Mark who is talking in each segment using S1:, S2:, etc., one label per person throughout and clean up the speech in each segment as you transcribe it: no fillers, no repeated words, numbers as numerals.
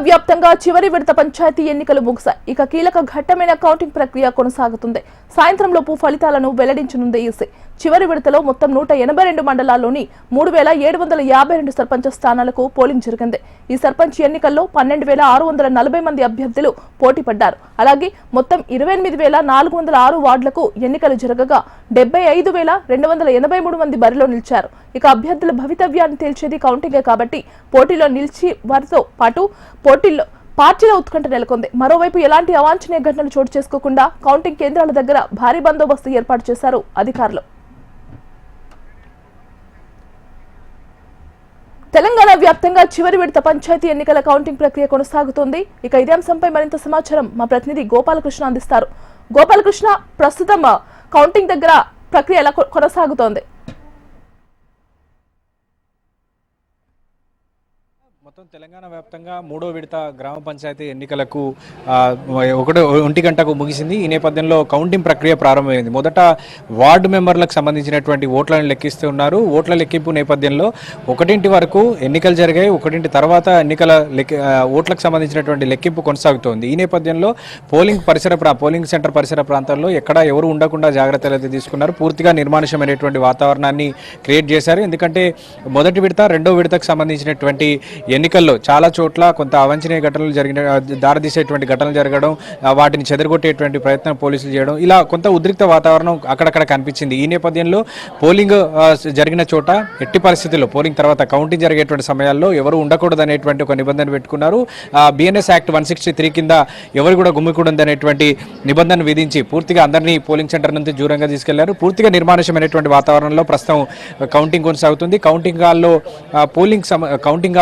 S1: వ్యాప్తంగా చివరి విడత పంచాయతీ ఎన్నికలు ముగిశాయి. ఇక కీలక ఘట్టమైన కౌంటింగ్ ప్రక్రియ కొనసాగుతుంది. సాయంత్రంలోపు ఫలితాలను వెల్లడించనుంది ఈసీ. చివరి విడతలో మొత్తం 182 మండలాల్లోని 3752 సర్పంచ్ స్థానాలకు పోలింగ్ జరిగింది. ఈ సర్పంచ్ ఎన్నికల్లో 12640 మంది అభ్యర్థులు పోటీ పడ్డారు. అలాగే మొత్తం 28406 వార్డులకు ఎన్నికలు జరగగా 75283 మంది బరిలో నిలిచారు. ఇక అభ్యర్థుల భవితవ్యాన్ని తేల్చేది కౌంటింగే కాబట్టి పోటీలో నిలిచి వారితో పాటు పార్టీల ఉత్కంఠ నెలకొంది. మరోవైపు ఎలాంటి అవాంఛనీయ ఘటనలు చోటు చేసుకోకుండా కౌంటింగ్ కేంద్రాల దగ్గర భారీ బందోబస్తు ఏర్పాటు చేశారు అధికారులు. తెలంగాణ వ్యాప్తంగా చివరి విడత పంచాయతీ ఎన్నికల కౌంటింగ్ ప్రక్రియ కొనసాగుతోంది. ఇక ఇదే అంశంపై మరింత సమాచారం మా ప్రతినిధి గోపాలకృష్ణ అందిస్తారు. గోపాలకృష్ణ, ప్రస్తుతం కౌంటింగ్ దగ్గర ప్రక్రియ ఎలా కొనసాగుతోంది?
S2: మొత్తం తెలంగాణ వ్యాప్తంగా మూడో విడత గ్రామ పంచాయతీ ఎన్నికలకు 1 గంటకు ముగిసింది. ఈ నేపథ్యంలో కౌంటింగ్ ప్రక్రియ ప్రారంభమైంది. మొదట వార్డు మెంబర్లకు సంబంధించినటువంటి ఓట్లను లెక్కిస్తూ ఉన్నారు. ఓట్ల లెక్కింపు నేపథ్యంలో 1 వరకు ఎన్నికలు జరిగాయి. 1 తర్వాత ఓట్లకు సంబంధించినటువంటి లెక్కింపు కొనసాగుతోంది. ఈ నేపథ్యంలో పోలింగ్ సెంటర్ పరిసర ప్రాంతాల్లో ఎక్కడ ఎవరు ఉండకుండా జాగ్రత్తలు అయితే తీసుకున్నారు. పూర్తిగా నిర్మానుష్యమైనటువంటి వాతావరణాన్ని క్రియేట్ చేశారు. ఎందుకంటే మొదటి విడత, రెండో విడతకు సంబంధించినటువంటి ఎన్నికల్లో చాలా చోట్ల కొంత అవాంఛనీయ ఘటనలు దారితీసేటువంటి ఘటనలు జరగడం, వాటిని చెదరగొట్టేటువంటి ప్రయత్నం పోలీసులు చేయడం, ఇలా కొంత ఉద్రిక్త వాతావరణం అక్కడక్కడ కనిపించింది. ఈ నేపథ్యంలో పోలింగ్ జరిగిన చోట ఎట్టి పరిస్థితుల్లో పోలింగ్ తర్వాత కౌంటింగ్ జరిగేటువంటి సమయాల్లో ఎవరు ఉండకూడదు అనేటువంటి ఒక నిబంధన పెట్టుకున్నారు. బిఎన్ఎస్ యాక్ట్ 163 కింద ఎవరు కూడా గుమ్మికూడదు అనేటువంటి నిబంధన విధించి పూర్తిగా అందరినీ పోలింగ్ సెంటర్ నుంచి దూరంగా తీసుకెళ్లారు. పూర్తిగా నిర్మానుష్యమైనటువంటి వాతావరణంలో ప్రస్తుతం కౌంటింగ్ కొనసాగుతుంది. కౌంటింగ్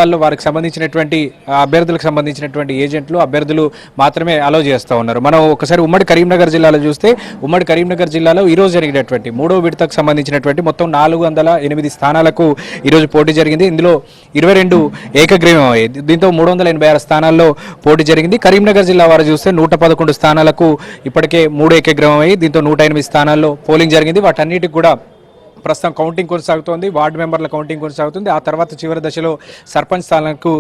S2: హాల్లో వారికి సంబంధించినటువంటి అభ్యర్థులకు సంబంధించినటువంటి ఏజెంట్లు, అభ్యర్థులు మాత్రమే అలౌ చేస్తూ ఉన్నారు. మనం ఒకసారి ఉమ్మడి కరీంనగర్ జిల్లాలో చూస్తే, ఉమ్మడి కరీంనగర్ జిల్లాలో ఈరోజు జరిగినటువంటి మూడో విడతకు సంబంధించినటువంటి మొత్తం 408 స్థానాలకు ఈరోజు పోటీ జరిగింది. ఇందులో 22 ఏకగ్రీవం అయ్యింది. దీంతో 386 స్థానాల్లో పోటీ జరిగింది. కరీంనగర్ జిల్లా వారు చూస్తే 111 స్థానాలకు ఇప్పటికే 3 ఏకగ్రీవం అయ్యి దీంతో 108 స్థానాల్లో పోలింగ్ జరిగింది. వాటన్నిటికి కూడా ప్రస్తుతం కౌంటింగ్ కొనసాగుతోంది. వార్డు మెంబర్ల కౌంటింగ్ కొనసాగుతుంది. ఆ తర్వాత చివరి దశలో సర్పంచ్ స్థానాలకు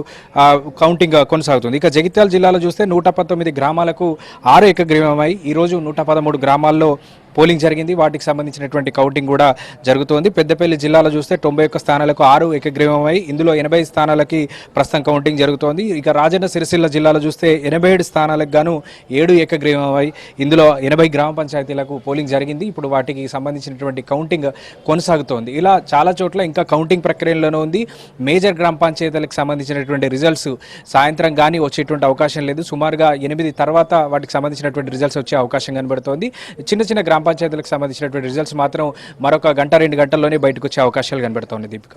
S2: కౌంటింగ్ కొనసాగుతుంది. ఇక జగిత్యాల జిల్లాలో చూస్తే 119 గ్రామాలకు 6 ఏకగ్రీవమై ఈరోజు 113 గ్రామాల్లో పోలింగ్ జరిగింది. వాటికి సంబంధించినటువంటి కౌంటింగ్ కూడా జరుగుతోంది. పెద్దపల్లి జిల్లాలో చూస్తే 91 స్థానాలకు 6 ఏకగ్రీవమై ఇందులో 80 స్థానాలకి ప్రస్తుతం కౌంటింగ్ జరుగుతోంది. ఇక రాజన్న సిరిసిల్ల జిల్లాలో చూస్తే 87 స్థానాలకు గాను 7 ఏకగ్రీవమై ఇందులో 80 గ్రామ పంచాయతీలకు పోలింగ్ జరిగింది. ఇప్పుడు వాటికి సంబంధించినటువంటి కౌంటింగ్ కొనసాగుతోంది. ఇలా చాలా చోట్ల ఇంకా కౌంటింగ్ ప్రక్రియలోనే ఉంది. మేజర్ గ్రామ పంచాయతీలకు సంబంధించినటువంటి రిజల్ట్స్ సాయంత్రం కానీ వచ్చేటువంటి అవకాశం లేదు. సుమారుగా 8 తర్వాత వాటికి సంబంధించినటువంటి రిజల్ట్స్ వచ్చే అవకాశం కనబడుతోంది. చిన్న గ్రామ పంచాయతీలకు సంబంధించినటువంటి రిజల్ట్స్ మాత్రం మరొక 1-2 గంటల్లోనే బయటకు వచ్చే అవకాశాలు కనబడుతోంది. Deepika.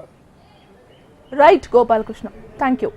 S1: Right Gopalakrishna, thank you.